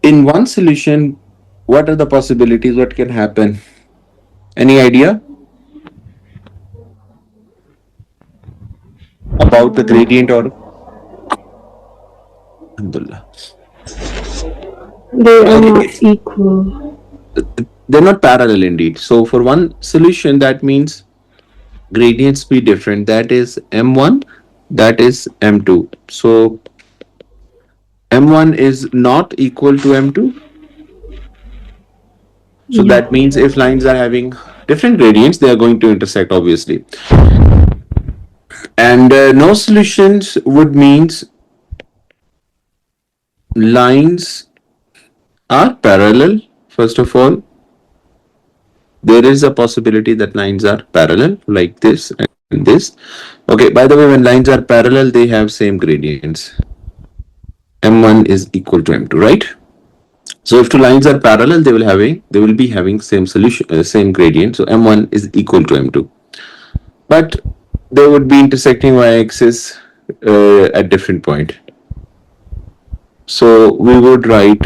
In one solution, what are the possibilities? What can happen? Any idea about the gradient or Alhamdulillah. They are not Okay, equal. they're not parallel indeed. So for one solution, that means gradients be different. That is M1, that is M2. So M1 is not equal to M2. So Yeah. that means if lines are having different gradients, they are going to intersect, obviously. And no solutions would means lines are parallel. First of all, there is a possibility that lines are parallel like this and this. Okay, by the way, when lines are parallel, they have same gradients. M1 is equal to M2, right? So if two lines are parallel, they will be having same solution, same gradient. So M1 is equal to M2, but they would be intersecting y-axis at different point. So we would write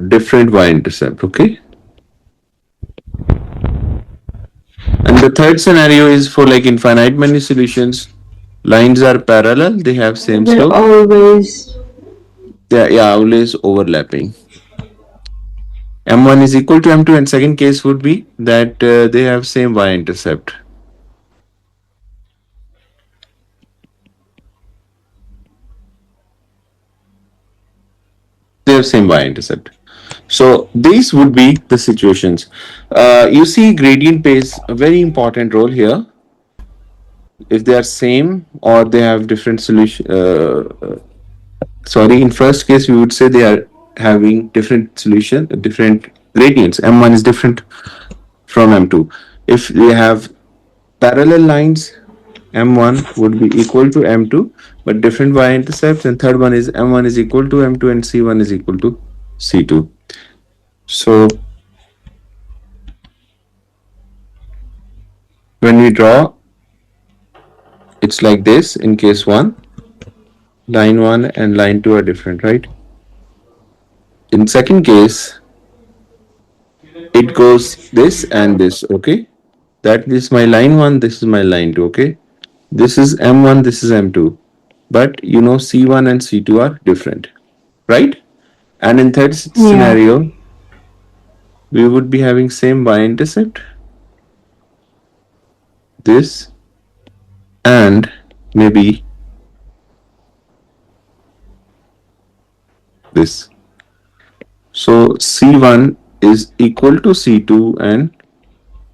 different y-intercept. Okay, and the third scenario is for like infinite many solutions. Lines are parallel; they have same They're slope. always. Yeah, always overlapping. M1 is equal to M2, and second case would be that they have same y-intercept. They have same y-intercept. So these would be the situations. You see, gradient plays a very important role here. If they are same or they have different solution. Sorry, in first case we would say they are having different solution, different gradients. M1 is different from M2. If they have parallel lines, M1 would be equal to M2, but different y-intercepts. And third one is M1 is equal to M2 and C1 is equal to C2. So when we draw, it's like this in case 1, line 1 and line 2 are different, right? In second case, it goes this and this, okay? That is my line 1, this is my line 2, okay? This is M1, this is M2. But you know C1 and C2 are different, right? And in third Yeah. scenario, we would be having same y-intercept, this, and maybe this. So C1 is equal to C2 and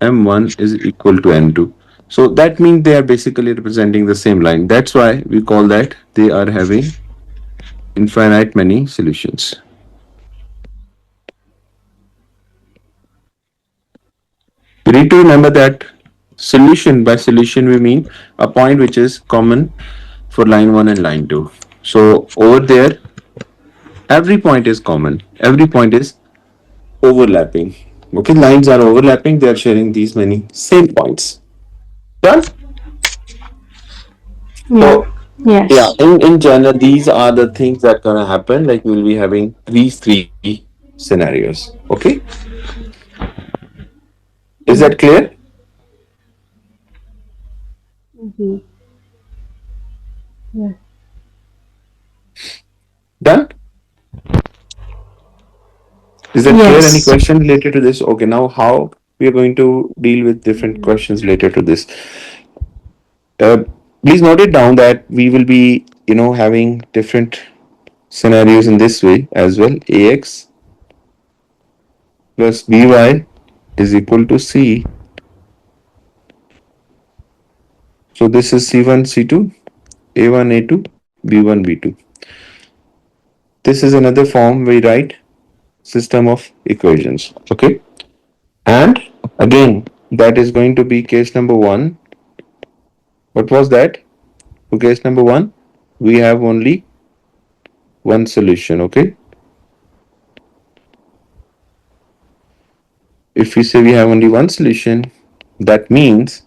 M1 is equal to M2. So that means they are basically representing the same line. That's why we call that they are having infinite many solutions. We need to remember that solution by solution we mean a point which is common for line 1 and line 2. So over there, every point is common. Every point is overlapping. Okay, lines are overlapping. They are sharing these many same points. Done? Yeah. So yeah, Yes. in general, these are the things that gonna happen. Like we'll be having these three scenarios. Okay, is that Yeah. clear? Mhm. Yeah. Done? Is that clear? Any Yes. question related to this? Okay, now how we are going to deal with different questions related to this? Uh, Please note it down that we will be, having different scenarios in this way as well. Ax plus by is equal to c. So this is c1, c2, a1, a2, b1, b2. This is another form we write system of equations. Okay, and again that is going to be case number one. What was that? For case number one, we have only one solution. Okay, if we say we have only one solution, that means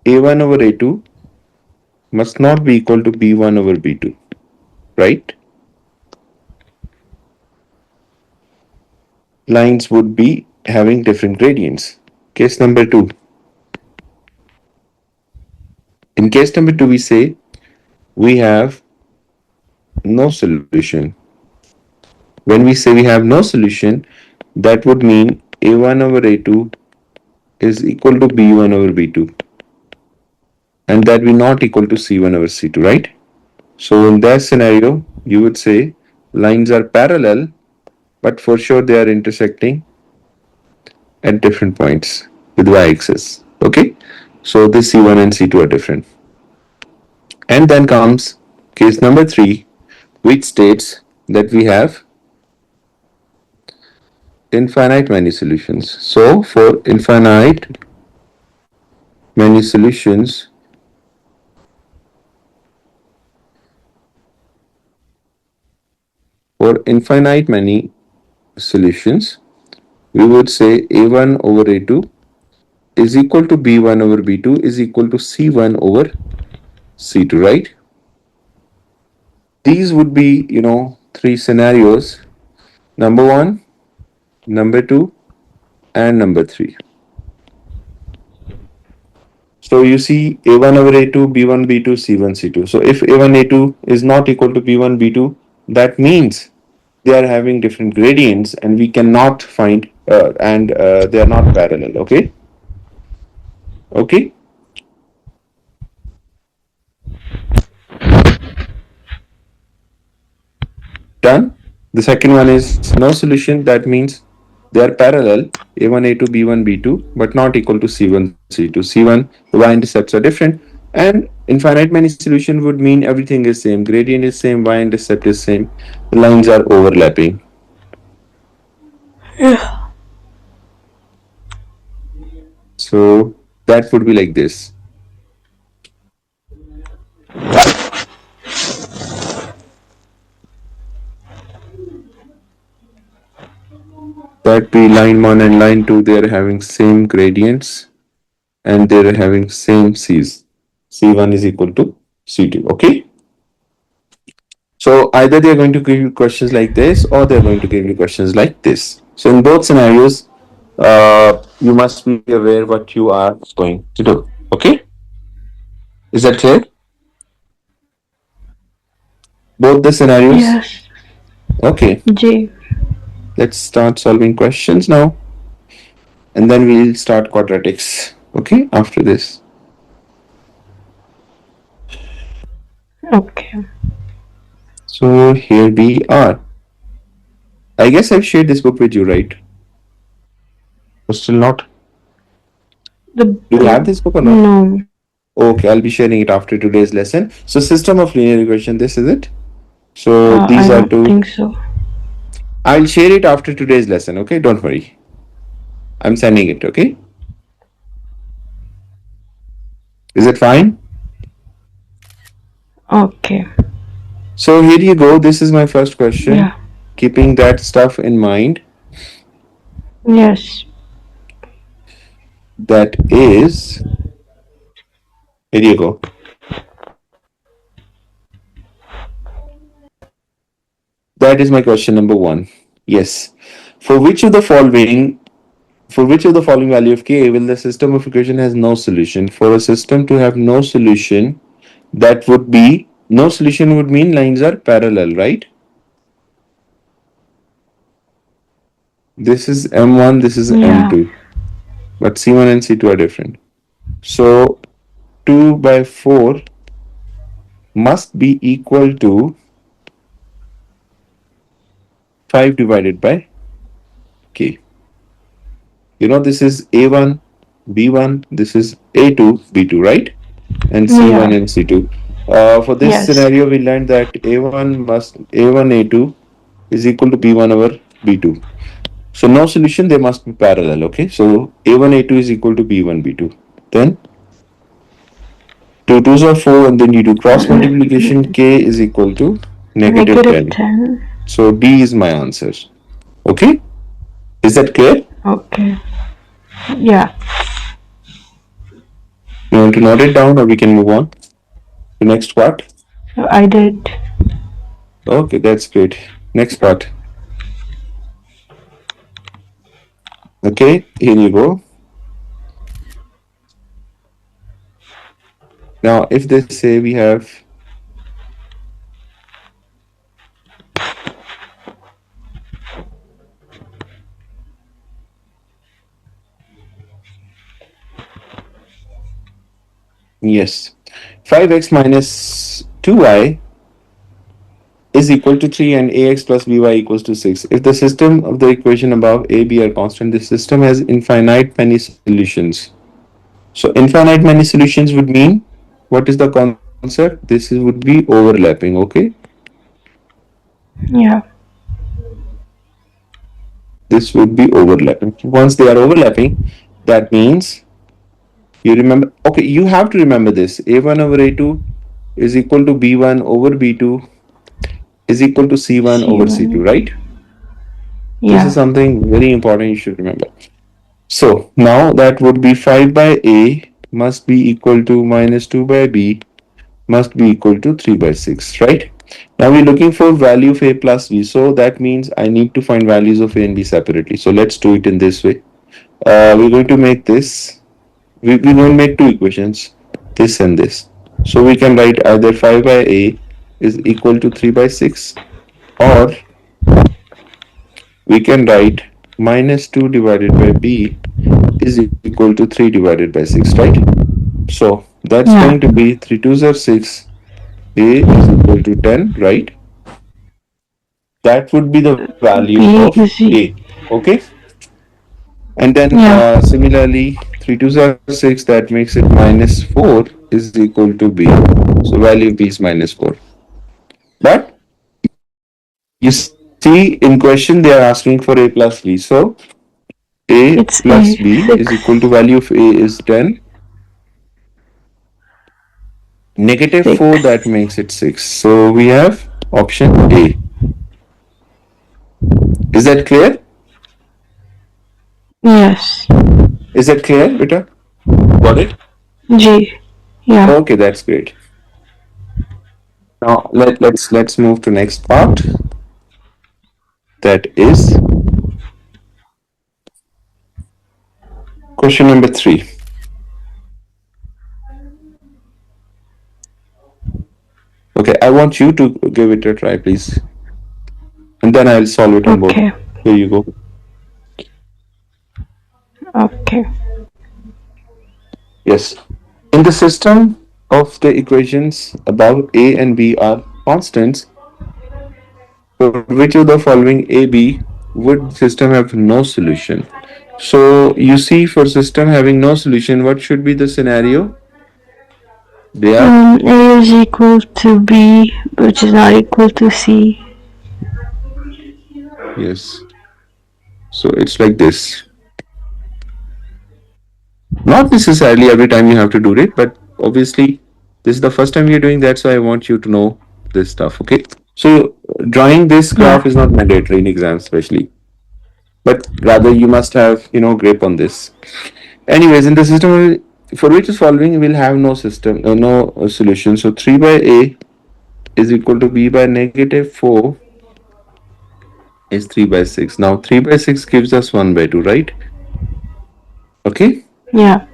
a1 over a2 must not be equal to B1 over B2, right? Lines would be having different gradients. Case number two. In case number two, we say we have no solution. When we say we have no solution, that would mean A1 over A2 is equal to B1 over B2, and that will not equal to C1 over C2, right? So in that scenario, you would say lines are parallel, but for sure they are intersecting at different points with y-axis. Okay, so this C1 and C2 are different. And then comes case number three, which states that we have infinite many solutions. So for infinite many solutions, for infinite many solutions, we would say A1 over A2 is equal to B1 over B2 is equal to C1 over C2, right? These would be, three scenarios. Number one, number two, and number three. So you see A1 over A2, B1, B2, C1, C2. So if A1, A2 is not equal to B1, B2, that means they are having different gradients and we cannot find, and they are not parallel, okay? Okay? Done. The second one is no solution. That means they are parallel A1, A2, B1, B2, but not equal to C1, C2. C1, the y-intercepts are different. And infinite many solution would mean everything is same. Gradient is same, y-intercept is same. The lines are overlapping. Yeah. So that would be like this. That be line 1 and line 2, they are having same gradients and they are having same C's. C1 is equal to C2. Okay? So either they are going to give you questions like this or they are going to give you questions like this. So in both scenarios, you must be aware what you are going to do. Okay? Is that clear? Both the scenarios? Yes. Okay. J. Let's start solving questions now. And then we'll start quadratics. Okay? After this. Okay. So here we are. I guess I've shared this book with you, right? Or still not? The Do you have this book or not? No. Okay, I'll be sharing it after today's lesson. So system of linear equation, this is it. So these I are don't two. think so. I'll share it after today's lesson, okay? Don't worry. I'm sending it, okay? Is it fine? Okay. So here you go. This is my first question. Yeah. Keeping that stuff in mind, Yes. that is, here you go. That is my question number one. Yes. For which of the following value of k will the system of equation has no solution? For a system to have no solution, that would be no solution would mean lines are parallel, right? This is M1, this is Yeah. M2, but C1 and C2 are different. So 2 by 4 must be equal to 5 divided by k. This is A1, B1, this is A2, B2, right? And C1 Yeah. and C2. For this Yes. scenario, we learned that A1 A2 is equal to B1 over B2. So no solution, they must be parallel, okay? So A1, A2 is equal to B1, B2. Then 2 2s are 4 and then you do cross multiplication, k is equal to negative 10. 10. So D is my answer. Okay? Is that clear? Okay. Yeah. You want to note it down or we can move on? The next part. I did. Okay, that's great. Next part. Okay, here you go. Now, if they say we have yes, 5x minus 2y is equal to 3 and ax plus by equals to 6. If the system of the equation above a, b are constant, the system has infinite many solutions. So infinite many solutions would mean what is the concept? Would be overlapping, okay? Yeah. This would be overlapping. Once they are overlapping, that means you remember, okay, you have to remember this. A1 over A2 is equal to B1 over B2 is equal to C1 over C2, C1. right? This is Yeah. something very important you should remember. So now that would be 5 by A must be equal to minus 2 by B must be equal to 3 by 6, right? Now we're looking for value of A plus B. So that means I need to find values of A and B separately. So let's do it in this way. We're going to make this, we're going to make two equations, this and this. So we can write either 5 by A is equal to 3 by 6, or we can write minus 2 divided by B is equal to 3 divided by 6, right? So that's Yeah. going to be 3 2s are 6, A is equal to 10, right? That would be the value of B is A, okay? And then yeah. similarly, 3 2s are 6, that makes it minus 4 is equal to B. So value of B is minus 4. But you see, in question, they are asking for A plus B. So A It's plus A B is equal to 6. value of A is 10. Negative 4, that 6. makes it 6. So we have option A. Is that clear? Yes. Is that clear, Beta? Got it? G. Yeah. Okay, that's great. Now let's move to next part. That is question number 3. Okay, I want you to give it a try, please. And then I'll solve it on both. Okay. Here you go. Okay. Yes. In the system of the equations above, A and B are constants, for which of the following A, B would system have no solution? So you see, for system having no solution, what should be the scenario? They are A is equal to B, which is not equal to C. yes. So it's like this. Not necessarily every time you have to do it, but obviously this is the first time you're doing that, so I want you to know this stuff. Okay. So drawing this graph Yeah. is not mandatory in exams, especially, but rather you must have grip on this. Anyways, in the system for which is following will have no system, no solution. So 3 by A is equal to B by negative 4 is 3 by 6. Now 3 by 6 gives us 1 by 2, right? Okay. Yeah.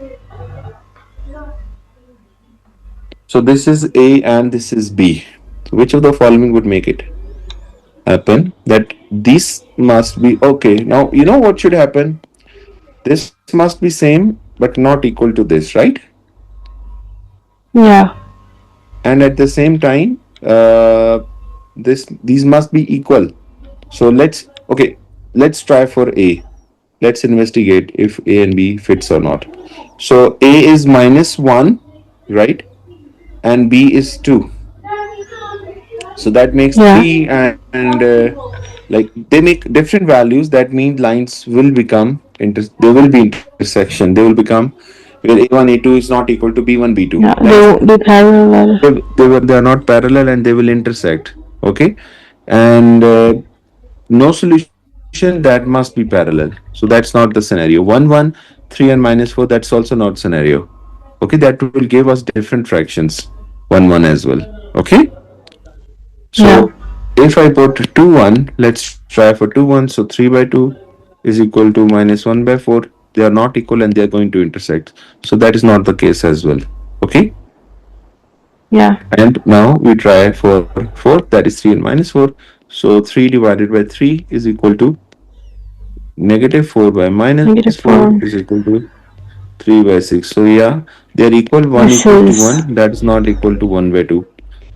So this is A and this is B. Which of the following would make it happen? That this must be okay. Now you know what should happen? This must be same but not equal to this, right? Yeah. And at the same time, these must be equal. So let's try for A. Let's investigate if A and B fits or not. So A is minus 1, right? And B is 2. So that makes Yeah. 3, and like they make different values. That means lines will become they will be intersection. They will become where A1 A2 is not equal to B1 B2. Yeah. They won't be parallel. They are not parallel and they will intersect. Okay, and no solution, that must be parallel. So that's not the scenario. 1 1 3 and minus 4, that's also not scenario. Okay, that will give us different fractions. 1 1 as well. Okay. Yeah. So if I put 2 1, let's try for 2 1. So 3 by 2 is equal to minus 1 by 4. They are not equal and they are going to intersect. So that is not the case as well. Okay. Yeah. And now we try for 4, that is 3 and minus 4. So 3 divided by 3 is equal to negative 4 by minus Negative 4 is 4. equal to 3 by 6. So yeah, they are equal, 1 This equal to is 1. That is not equal to 1 by 2.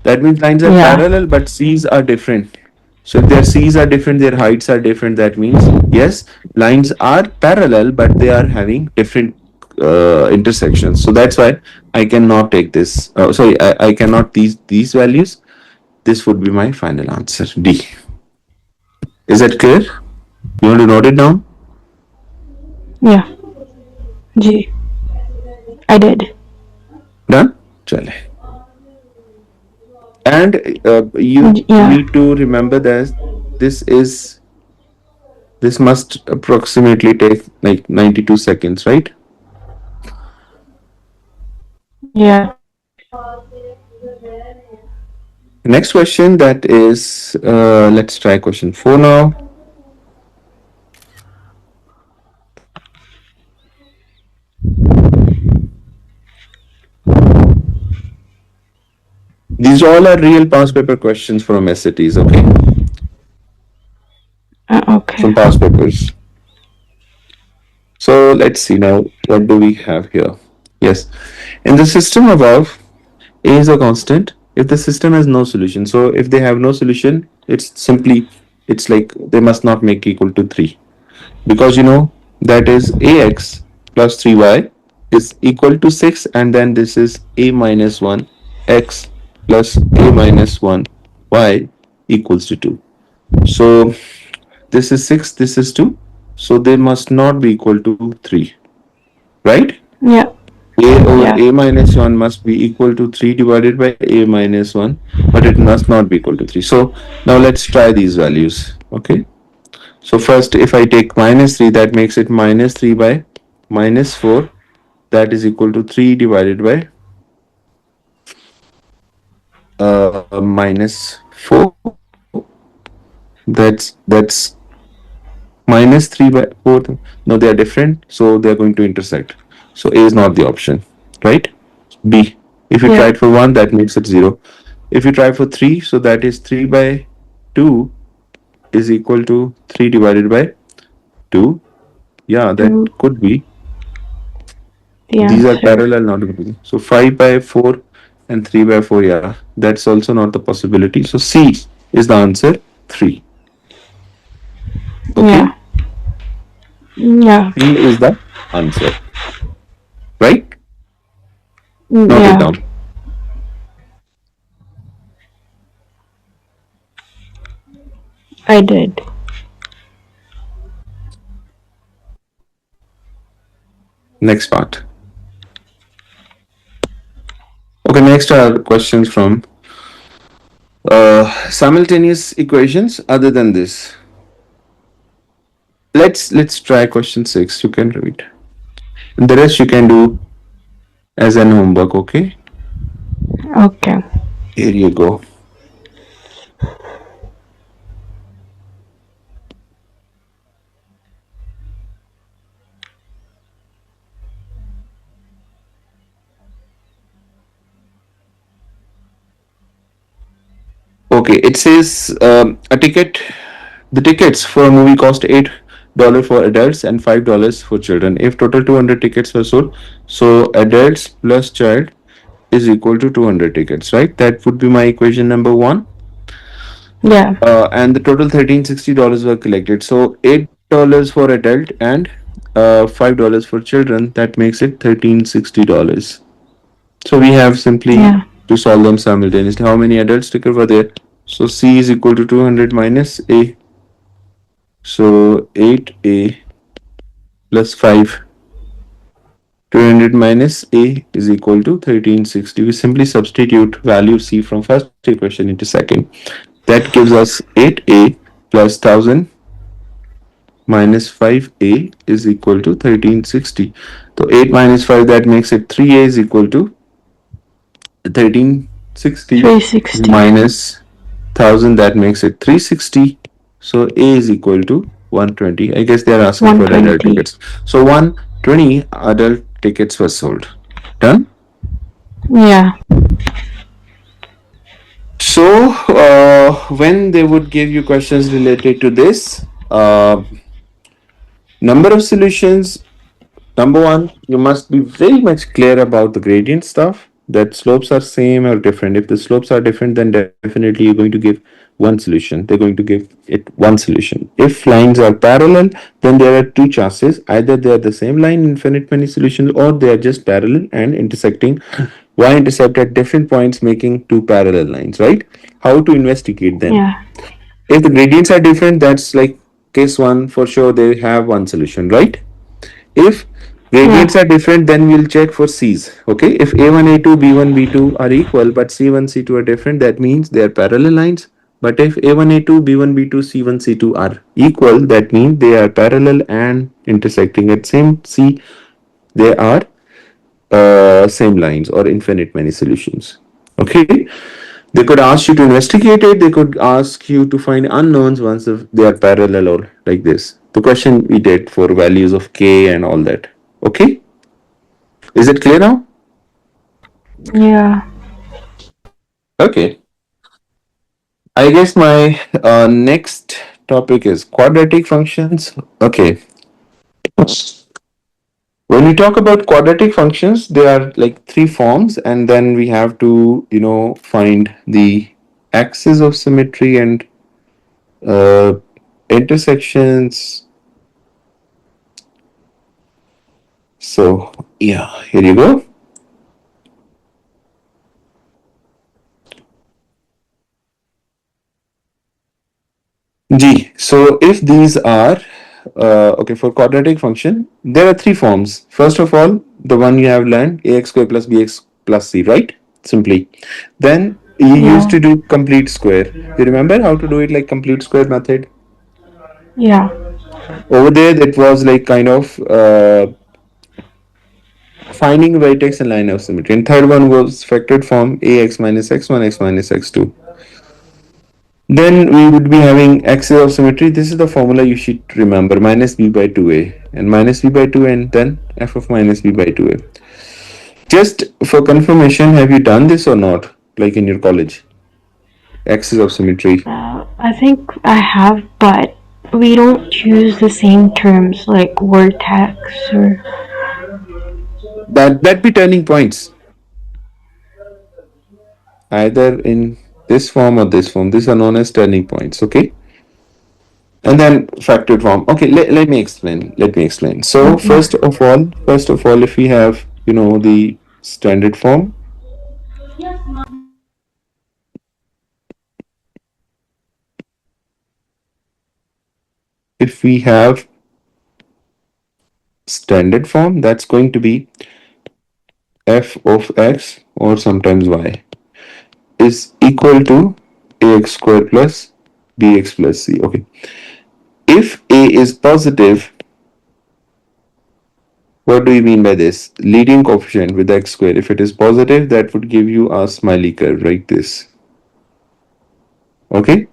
That means lines are yeah. parallel, but C's are different. So if their C's are different, their heights are different. That means, yes, lines are parallel, but they are having different intersections. So that's why I cannot take this. Sorry, I cannot these values. This would be my final answer, D. Is that clear? You want to note it down? Yeah. G. I did. Done? Chale. And you Yeah. need to remember that this is this must approximately take like 92 seconds, right? Yeah. Next question, that is, let's try question 4 now. These all are real past paper questions from SATs, okay? Okay. From past papers. So let's see now, what do we have here? Yes, in the system above, A is a constant. If the system has no solution, so if they have no solution, it's like they must not make equal to 3, because you know that is ax plus 3y is equal to 6, and then this is a minus 1 x plus a minus 1 y equals to 2. So this is 6, this is 2, so they must not be equal to 3, right? Yeah. A over Yeah. a minus 1 must be equal to 3 divided by a minus 1, but it must not be equal to 3. So now let's try these values. Okay. So first, if I take minus 3, that makes it minus 3 by minus 4. That is equal to 3 divided by minus 4. That's minus 3 by 4. No, they are different. So they are going to intersect. So A is not the option, right? B. If you Yeah. try it for 1, that makes it 0. If you try for 3, so that is 3 by 2 is equal to 3 divided by 2. Yeah, that Two. could be. The These are answer. parallel, not going to be. So 5 by 4 and 3 by 4, yeah, that's also not the possibility. So C is the answer, 3. Okay, Yeah. Yeah. C is the answer, right? Note it Yeah. down. I did. Next part. Okay, next are questions from simultaneous equations other than this. Let's try question 6. You can read. The rest you can do as an homework, okay? Okay. Here you go. Okay, it says the tickets for a movie cost $8 for adults and $5 for children. If total 200 tickets were sold, so adults plus child is equal to 200 tickets, right? That would be my equation number 1. Yeah. And the total $1360 were collected. So $8 for adult and $5 for children. That makes it $1360. So we have simply Yeah. to solve them simultaneously. How many adult stickers were there? So C is equal to 200 minus A. So 8A plus 5. 200 minus A is equal to 1360. We simply substitute value C from first equation into second. That gives us 8A plus 1000 minus 5A is equal to 1360. So 8 minus 5, that makes it 3A is equal to 13 60 360. minus 1000, that makes it 360. So A is equal to 120. I guess they are asking for adult 120. tickets. So 120 adult tickets were sold. Done? Yeah. So when they would give you questions related to this, number of solutions. Number one, you must be very much clear about the gradient stuff, that slopes are same or different. If the slopes are different, then definitely you're going to give one solution. They're going to give it one solution. If lines are parallel, then there are two chances. Either they are the same line, infinite many solutions, or they are just parallel and intersecting y-intercept at different points, making two parallel lines, right? How to investigate them? Yeah. If the gradients are different, that's like case one, for sure they have one solution, right? If gradients Yeah. are different, then we'll check for C's. Okay, if A1, A2, B1, B2 are equal, but C1, C2 are different, that means they are parallel lines. But if A1, A2, B1, B2, C1, C2 are equal, that means they are parallel and intersecting at same C. They are same lines or infinite many solutions. Okay, they could ask you to investigate it. They could ask you to find unknowns once if they are parallel or like this. The question we did for values of k and all that. Okay, is it clear now? Yeah. Okay. I guess my next topic is quadratic functions. Okay. When we talk about quadratic functions, there are like three forms, and then we have to, find the axis of symmetry and uh, intersections. So, yeah, here you go. G. So, if these are okay for quadratic function, there are three forms. First of all, the one you have learned, ax square plus bx plus c, right? Simply. Then you used Yeah. to do complete square. You remember how to do it like complete square method? Yeah. Over there, that was like kind of finding vertex and line of symmetry. And third one was factored form ax minus x1, x minus x2. Then we would be having axis of symmetry. This is the formula you should remember, minus b by 2a and minus b by 2 and then f of minus b by 2a. Just for confirmation, have you done this or not? Like in your college? Axis of symmetry. I think I have, but we don't use the same terms like vertex or. That be turning points. Either in this form or this form. These are known as turning points, okay? And then factored form. Okay, let me explain. Let me explain. So Okay. first of all, if we have, the standard form, if we have standard form, that's going to be f of x or sometimes y is equal to ax square plus bx plus c. Okay. If a is positive, what do you mean by this? Leading coefficient with x square. If it is positive, that would give you a smiley curve like this. Okay.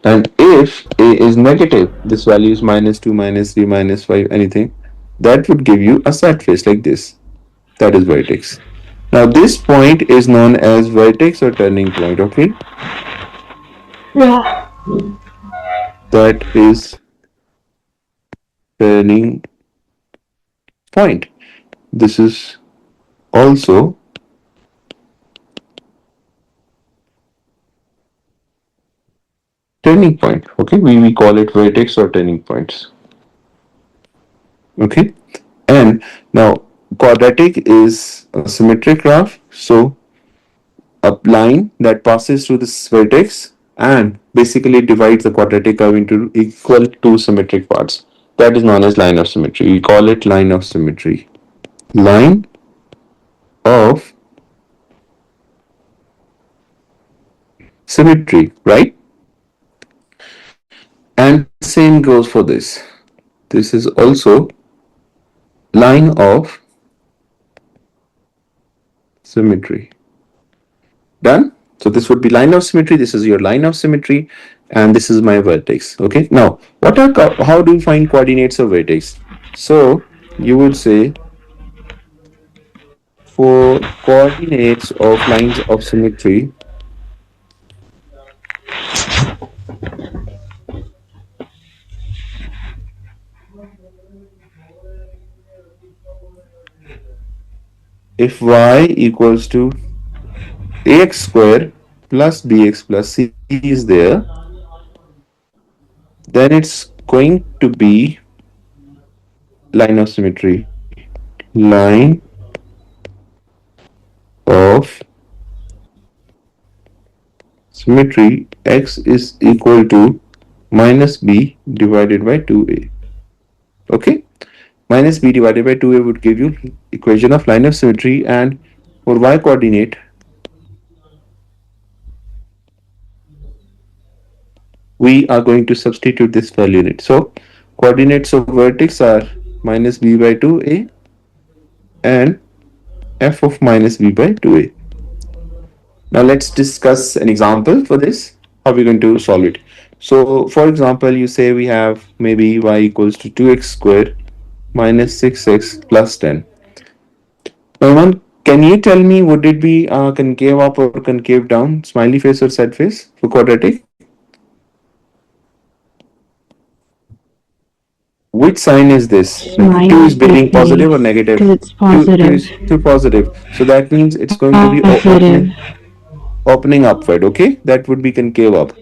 And if a is negative, this value is minus 2, minus 3, minus 5, anything, that would give you a sad face like this. That is vertex. Now, this point is known as vertex or turning point, okay? Yeah. That is turning point. This is also turning point, okay? We call it vertex or turning points, okay? And now, quadratic is a symmetric graph, so a line that passes through this vertex and basically divides the quadratic curve into equal two symmetric parts. That is known as line of symmetry. We call it line of symmetry. Line of symmetry, right? And same goes for this. This is also line of symmetry. Done? So this would be line of symmetry. This is your line of symmetry, and this is my vertex. Okay. Now, how do you find coordinates of vertex? So you would say for coordinates of lines of symmetry, if y equals to ax square plus bx plus c is there, then it's going to be line of symmetry. Line of symmetry x is equal to minus b divided by 2a. Okay, minus b divided by 2a would give you equation of line of symmetry, and for y coordinate we are going to substitute this value in it. So coordinates of vertex are minus b by 2a and f of minus b by 2a. Now let's discuss an example for this. How are we going to solve it? So for example, you say we have maybe y equals to 2x square minus 6x plus 10. Now, Iman, can you tell me, would it be concave up or concave down, smiley face or sad face for quadratic? Which sign is this? 2 is Smiley being positive or face, negative? because it's 2 positive. is too positive. So that means it's going to be Positive. opening upward. Okay, that would be concave up.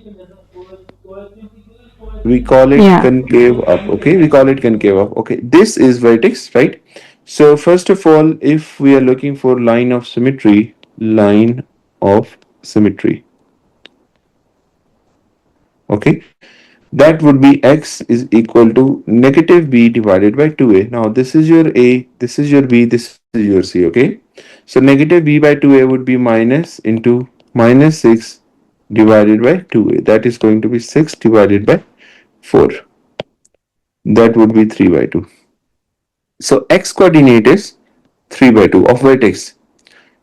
We call it Yeah. concave up. Okay, we call it concave up. Okay, this is vertex, right? So first of all, if we are looking for line of symmetry, okay, that would be x is equal to negative b divided by 2a. Now this is your a, this is your b, this is your c. Okay, so negative b by 2a would be minus into minus 6 divided by 2a. That is going to be 6 divided by 4. That would be 3 by 2. So x coordinate is 3 by 2 of vertex,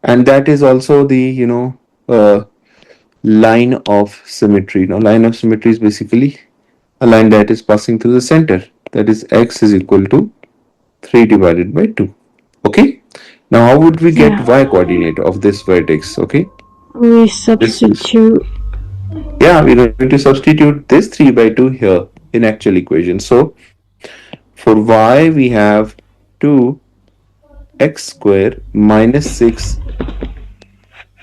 and that is also the line of symmetry. Now line of symmetry is basically a line that is passing through the center. That is x is equal to 3 divided by 2. Okay. Now how would we get Yeah. y coordinate of this vertex? Okay. We This is, substitute. yeah, we're going to substitute this 3 by 2 here in actual equation. So for y we have 2x square minus 6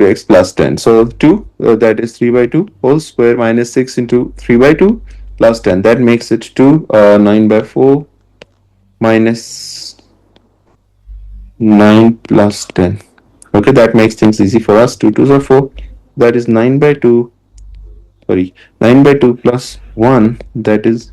x plus 10. So 2, that is 3 by 2 whole square minus 6 into 3 by 2 plus 10. That makes it 2, 9 by 4 minus 9 plus 10. Okay, that makes things easy for us. 2 2s are 4. That is 9 by 2. Sorry, 9 by 2 plus 1. That is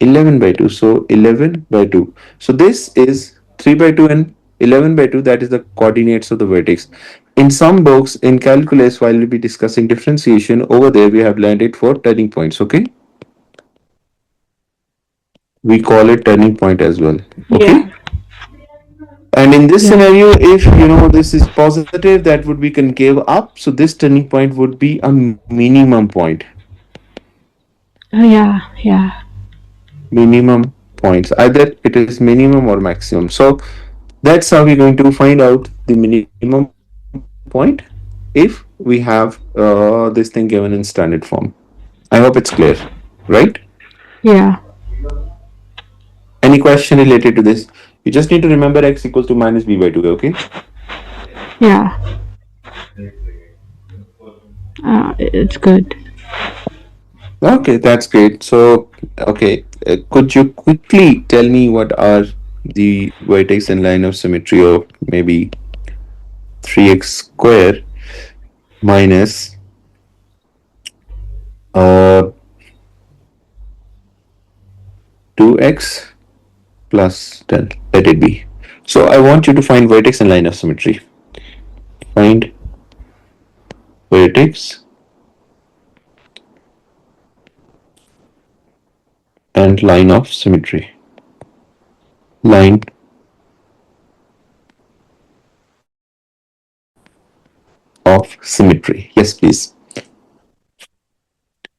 11 by 2. So 11 by 2. So this is 3 by 2 and 11 by 2. That is the coordinates of the vertex. In some books, in calculus, while we'll be discussing differentiation, over there we have learned it for turning points. Okay, we call it turning point as well. Okay. Yeah. And in this Yeah. scenario, if this is positive, that would be concave up. So this turning point would be a minimum point. Oh, yeah. Yeah. Minimum points. Either it is minimum or maximum. So that's how we're going to find out the minimum point if we have this thing given in standard form. I hope it's clear, right? Yeah. Any question related to this? You just need to remember x equals to minus b by 2, okay? Yeah. It's good. Okay, that's great. So, okay, could you quickly tell me what are the vertex and line of symmetry of maybe 3x square minus uh 2x plus 10? Let it be. So I want you to find vertex and line of symmetry. Find vertex and line of symmetry. Line of symmetry. Yes, please.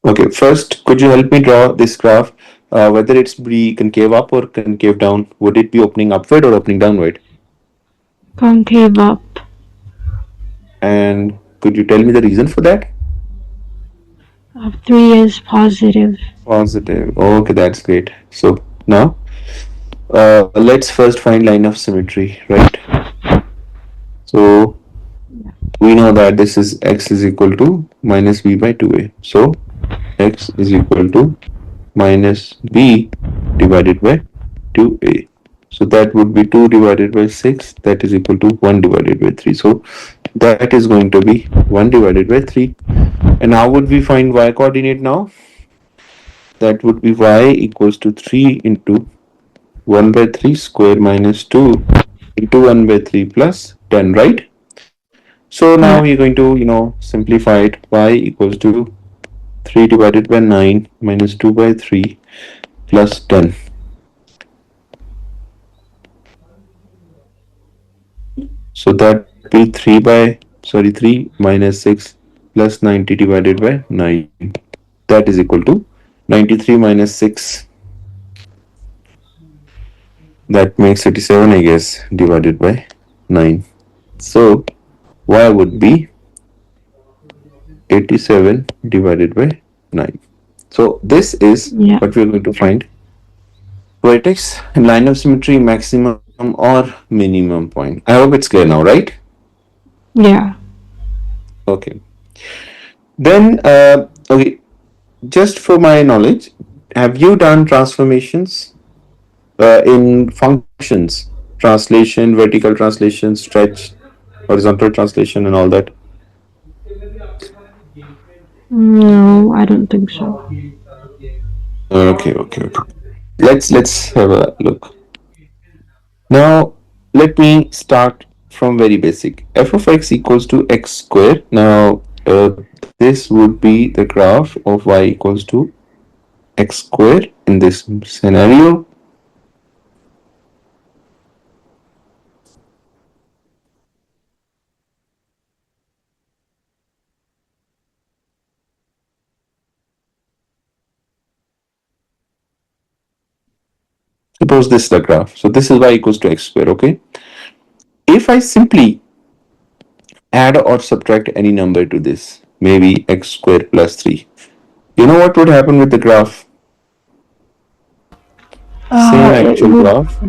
Okay, first, could you help me draw this graph? Whether it's be concave up or concave down, would it be opening upward or opening downward? Concave up. And could you tell me the reason for that? 3 is positive. Positive. Okay, that's great. So now, let's first find line of symmetry, right? So we know that this is x is equal to minus b by 2a. So x is equal to minus b divided by 2a. So that would be 2 divided by 6, that is equal to 1 divided by 3. So that is going to be 1 divided by 3. And how would we find y coordinate now? That would be y equals to 3 into 1 by 3 square minus 2 into 1 by 3 plus 10, right? So now Yeah. we're going to, simplify it. Y equals to 3 divided by 9 minus 2 by 3 plus 10. So that will be 3 minus 6 plus 90 divided by 9. That is equal to 93 minus 6. That makes 87, I guess, divided by 9. So y would be 87 divided by 9. So this is Yeah. what we are going to find. Vertex and line of symmetry maximum or minimum point. I hope it's clear now, right? Yeah. Okay. Then, okay, just for my knowledge, have you done transformations in functions, translation, vertical translation, stretch, horizontal translation, and all that? No, I don't think so. Okay. Let's have a look. Now, let me start from very basic. F of x equals to x square. Now, this would be the graph of y equals to x square in this scenario. Suppose this is the graph. So this is y equals to x square, okay? If I simply add or subtract any number to this, maybe x square plus 3, you know what would happen with the graph? Same It actual would graph.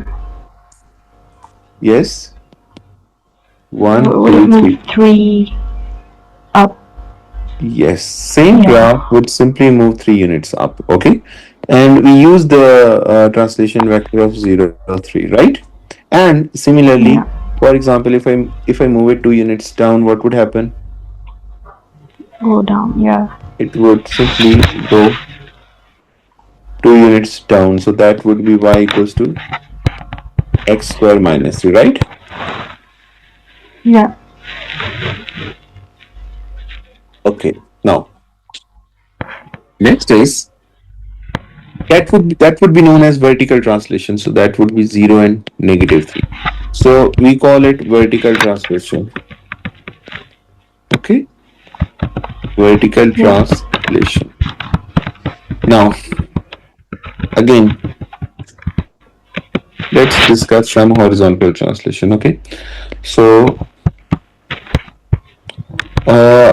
Yes. One, would it two, move three. 3 up? Yes, same Yeah. graph would simply move 3 units up, okay? And we use the translation vector of 0, 3, right? And similarly, Yeah. for example, if I move it 2 units down, what would happen? Go down. Yeah. It would simply go 2 units down. So that would be y equals to x square minus 3, right? Yeah. Okay. Now, next is that would be known as vertical translation. So that would be 0 and negative 3. So we call it vertical translation. Okay, vertical Yeah. translation. Now, again, let's discuss some horizontal translation. Okay, so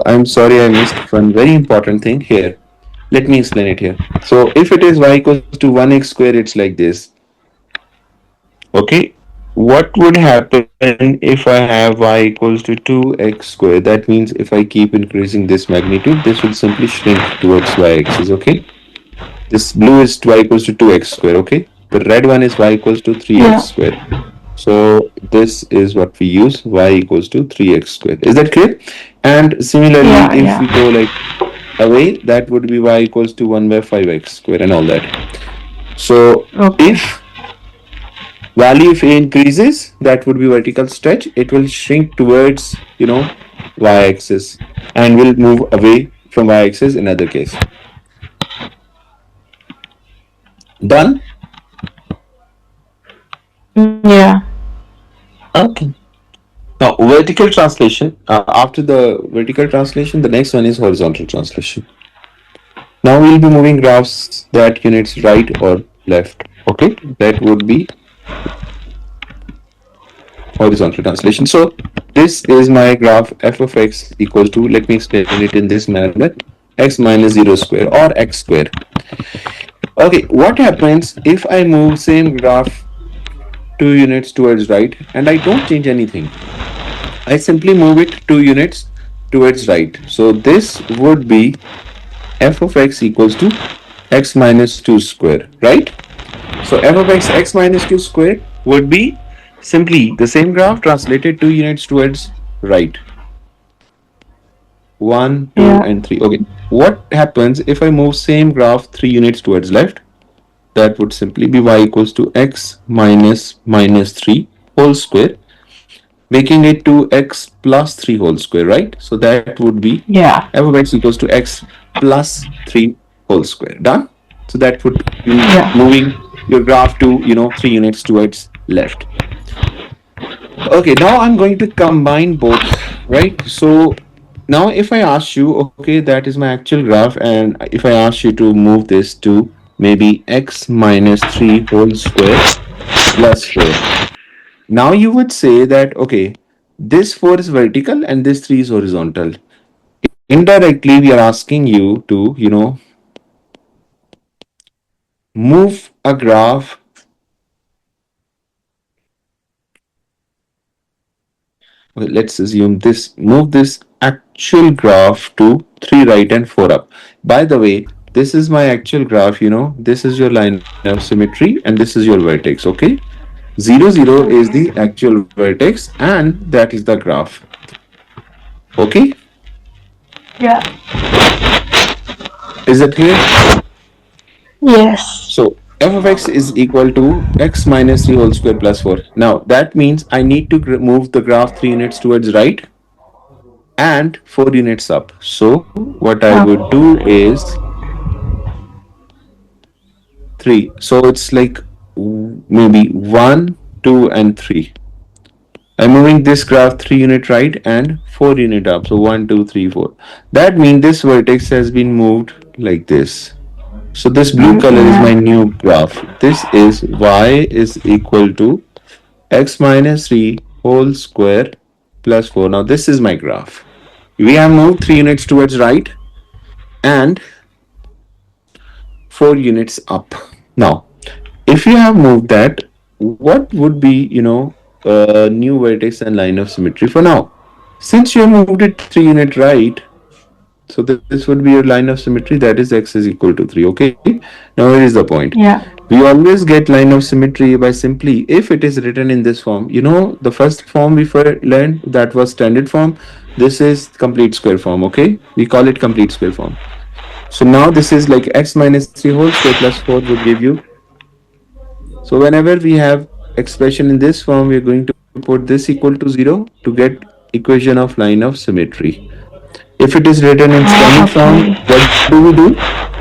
I'm sorry I missed one very important thing here. Let me explain it here. So if it is y equals to 1x square, it's like this. Okay, what would happen if I have y equals to 2x square? That means if I keep increasing this magnitude, this would simply shrink towards y-axis. Okay, this blue is y equals to 2x square. Okay, the red one is y equals to 3x Yeah. square. So this is what we use, y equals to 3x square. Is that clear? And similarly, Yeah. if we Yeah. go like away, that would be y equals to 1 by 5x square and all that. So Okay. if value if a increases, that would be vertical stretch. It will shrink towards, y-axis and will move away from y-axis in other case. Done? Yeah. Okay. Now, vertical translation. After the vertical translation, the next one is horizontal translation. Now we'll be moving graphs that units right or left. Okay, that would be horizontal translation. So this is my graph f of x equals to, let me explain it in this manner, x minus 0 square or x square. Okay, what happens if I move same graph 2 units towards right and I don't change anything? I simply move it 2 units towards right. So this would be f of x equals to x minus 2 square, right? So f of x minus 2 square would be simply the same graph translated 2 units towards right. 1, 2, Yeah. and 3. Okay. What happens if I move same graph 3 units towards left? That would simply be y equals to x minus 3 whole square, making it to x plus 3 whole square, right? So that would be Yeah. f of x equals to x plus 3 whole square. Done? So that would be Yeah. moving your graph to, 3 units towards left. Okay, now I'm going to combine both, right? So now if I ask you, okay, that is my actual graph, and if I ask you to move this to maybe x minus 3 whole square plus 4, now you would say that, okay, this 4 is vertical and this 3 is horizontal. Indirectly, we are asking you to, move a graph. Okay, let's assume this, move this actual graph to 3 right and 4 up. By the way, this is my actual graph, this is your line of symmetry and this is your vertex, okay? 0, 0 is the Okay. actual vertex and that is the graph, okay? Yeah. Is that clear? Yes. So f of x is equal to x minus 3 whole square plus 4. Now that means I need to move the graph 3 units towards right and 4 units up. So what I would do Okay. is 3. So it's like maybe 1, 2, and 3. I'm moving this graph 3 unit right and 4 unit up. So 1, 2, 3, 4. That means this vertex has been moved like this. So this blue color is my Yeah. new graph. This is y is equal to x minus 3 whole square plus 4. Now this is my graph. We have moved 3 units towards right and 4 units up. Now, if you have moved that, what would be, new vertex and line of symmetry for now? Since you have moved it 3 unit right, so this would be your line of symmetry, that is x is equal to 3, okay? Now here is the point. Yeah. We always get line of symmetry by simply, if it is written in this form, the first form we learned, that was standard form. This is complete square form, okay? We call it complete square form. So now this is like x minus 3 whole square plus 4 would give you. So whenever we have expression in this form, we are going to put this equal to 0 to get equation of line of symmetry. If it is written in standard form, Okay. what do we do?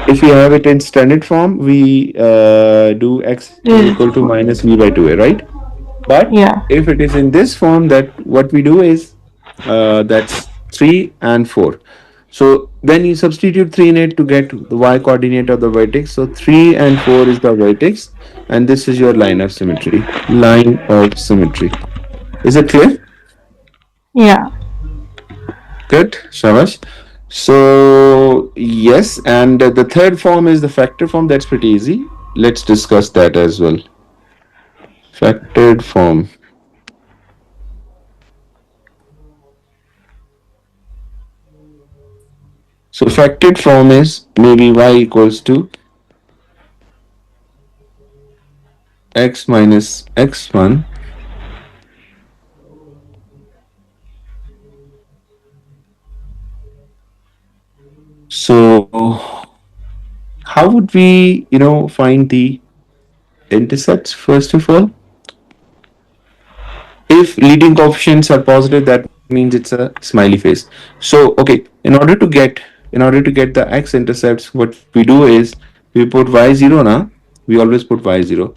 If we have it in standard form, we do x is equal to This. minus v by 2a, right? But Yeah. if it is in this form, that what we do is that's 3 and 4. So when you substitute 3 in it to get the y coordinate of the vertex, so 3 and 4 is the vertex, and this is your line of symmetry. Line of symmetry. Is it clear? Yeah. Good, Shavash. So yes, and the third form is the factor form. That's pretty easy. Let's discuss that as well. Factored form. So factored form is maybe y equals to x minus x1 so how would we find the intercepts first of all? If leading coefficients are positive, that means it's a smiley face. So okay, in order to get the x intercepts, what we do is we put y0 now. We always put y0.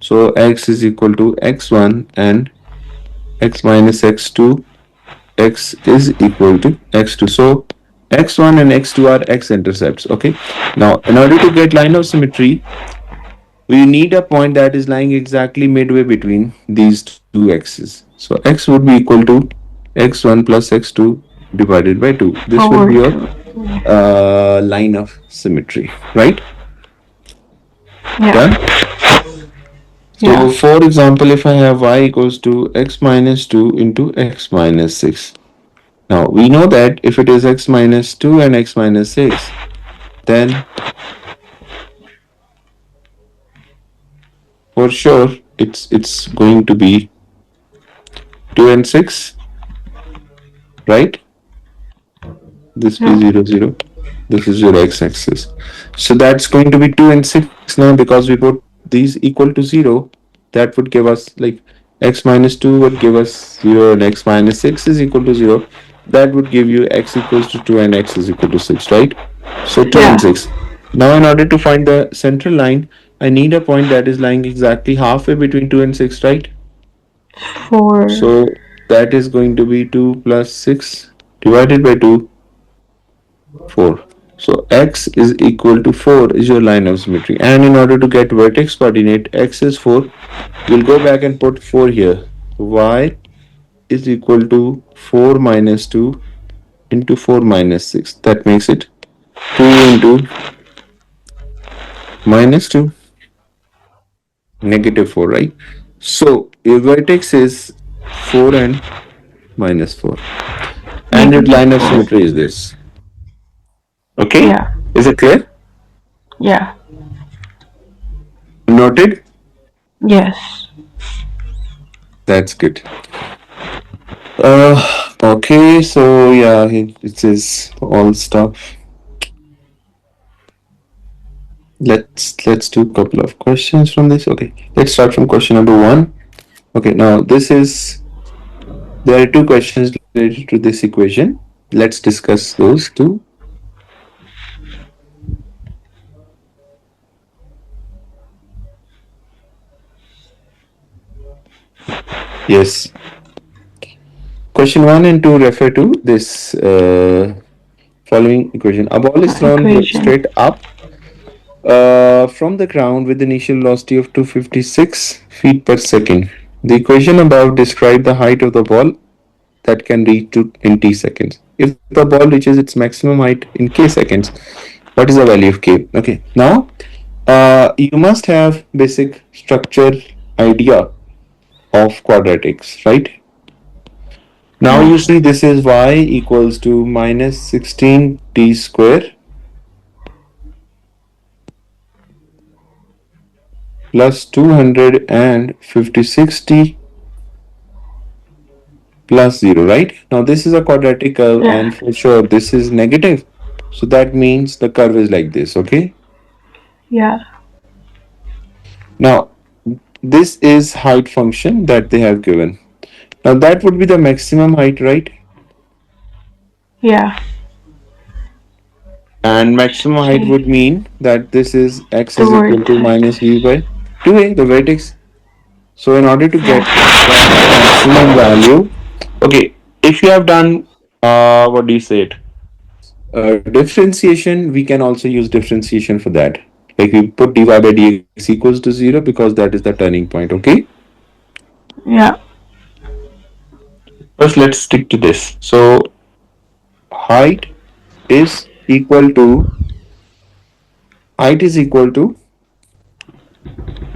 So x is equal to x1 and x minus x2, x is equal to x2. So x1 and x2 are x-intercepts. Okay. Now, in order to get line of symmetry, we need a point that is lying exactly midway between these two x's. So x would be equal to x1 plus x2 divided by 2. This would be Forward your to. line of symmetry, right? Yeah. Done. So, Yeah. for example, if I have y equals to x minus 2 into x minus 6. Now, we know that if it is x minus 2 and x minus 6, then for sure it's going to be 2 and 6, right? This be Yeah. 0 0. This is your x-axis. So that's going to be 2 and 6 now, because we put these equal to 0. That would give us like x minus 2 would give us 0 and x minus 6 is equal to 0. That would give you x equals to 2 and x is equal to 6, right? So 2 and Yeah. 6. Now, in order to find the central line, I need a point that is lying exactly halfway between 2 and 6, right? 4. So that is going to be 2 plus 6 divided by 2, 4. So x is equal to 4 is your line of symmetry. And in order to get vertex coordinate, x is 4. We'll go back and put 4 here. Y is equal to 4 minus 2 into 4 minus 6. That makes it 2 into minus 2, negative 4, right? So your vertex is 4 and minus 4. And your line of symmetry is this. Okay? Yeah. Is it clear? Yeah. Noted? Yes. That's good. Okay, so yeah, it is all stuff. Let's do a couple of questions from this. Okay, let's start from question number 1. Okay, now there are two questions related to this equation. Let's discuss those two. Yes. Question 1 and 2 refer to this following equation. A ball is thrown Equation. straight up from the ground with initial velocity of 256 feet per second. The equation above describes the height of the ball that can reach to in t seconds. If the ball reaches its maximum height in k seconds, what is the value of k? Okay, now you must have basic structure idea of quadratics, right? Now you see this is y equals to minus 16t square plus 256t plus 0, right? Now this is a quadratic curve, Yeah. and for sure this is negative. So that means the curve is like this, okay? Yeah. Now this is height function that they have given. Now that would be the maximum height, right? Yeah. And maximum height would mean that this is x is The equal to vertex. minus v by 2a, the vertex. So in order to get the maximum value, okay, if you have done what do you say it? Differentiation, we can also use differentiation for that. Like we put dy by dx equals to 0 because that is the turning point, okay? Yeah. First, let's stick to this. So height is equal to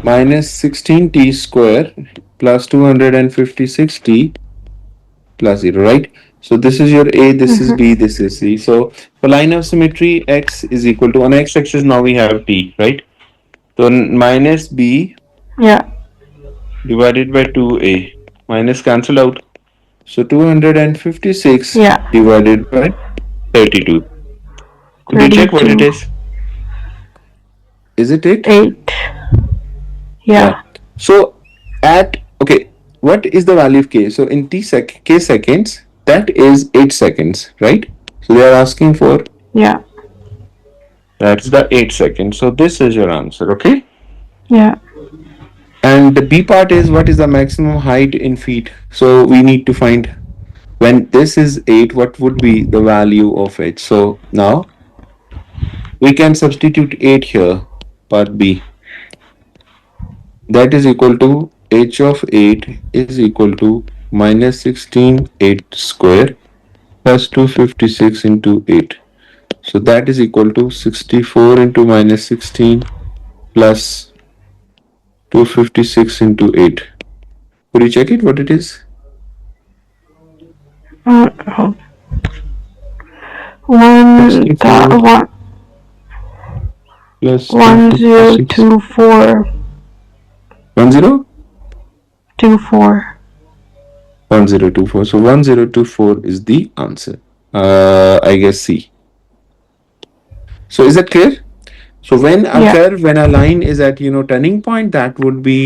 minus 16t square plus 256t plus 0, right? So this is your A, this is B, this is C. So for line of symmetry, x is equal to, on x-axis now we have t, right? So minus B Yeah. divided by 2a, minus cancel out. So 256 Yeah. divided by 32. Could you check what it 32. is? Is it 8? 8. Yeah. So okay, what is the value of k? So in k seconds, that is 8 seconds, right? So they are asking for, Yeah. that's the 8 seconds. So this is your answer, okay? Yeah. And the B part is what is the maximum height in feet. So we need to find when this is 8, what would be the value of it? So now we can substitute 8 here, part B. That is equal to h of 8 is equal to minus 16 8 square plus 256 into 8. So that is equal to 64 into minus 16 plus 256 into 8. Could you check it what it is? Oh, one 64 one plus 256. 1024 10? 24. 1024. So 1024 is the answer. I guess C. So is that clear? So when a Yeah. curve, when a line is at turning point, that would be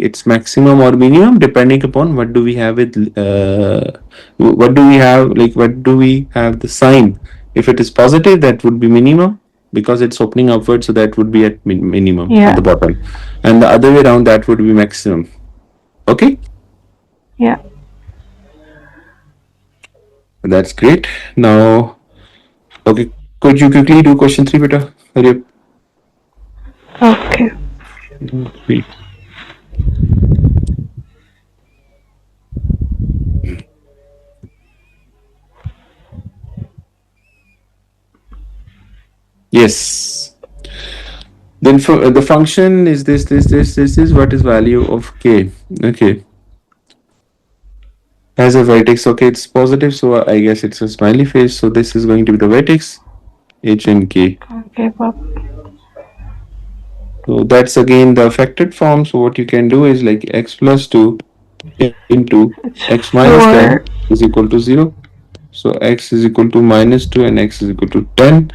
its maximum or minimum depending upon what do we have with what do we have, like what do we have the sign. If it is positive, that would be minimum because it's opening upward, so that would be at minimum at Yeah. the bottom, and the other way around that would be maximum. Okay, Yeah. that's great. Now, okay, could you quickly do question 3, beta? Hurry up. Okay. 3. Yes. Then the function is this is what is value of k. Okay. Has a vertex. Okay, it's positive, so I guess it's a smiley face. So this is going to be the vertex, h and k. Okay, Bob. So that's again the affected form. So what you can do is like x plus 2 into It's x minus 10 4. is equal to 0. So x is equal to minus 2 and x is equal to 10.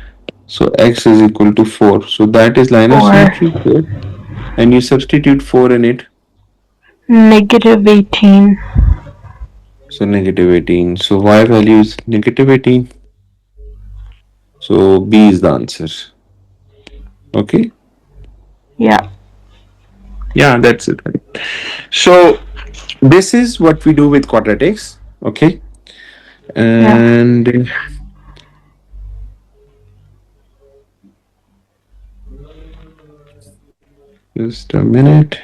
So x is equal to 4. So that is line of 4. symmetry 4. And you substitute 4 in it. Negative 18. So negative 18. So y value is negative 18. So B is the answer. Okay. Yeah. Yeah, that's it. So this is what we do with quadratics. Okay. And just a minute.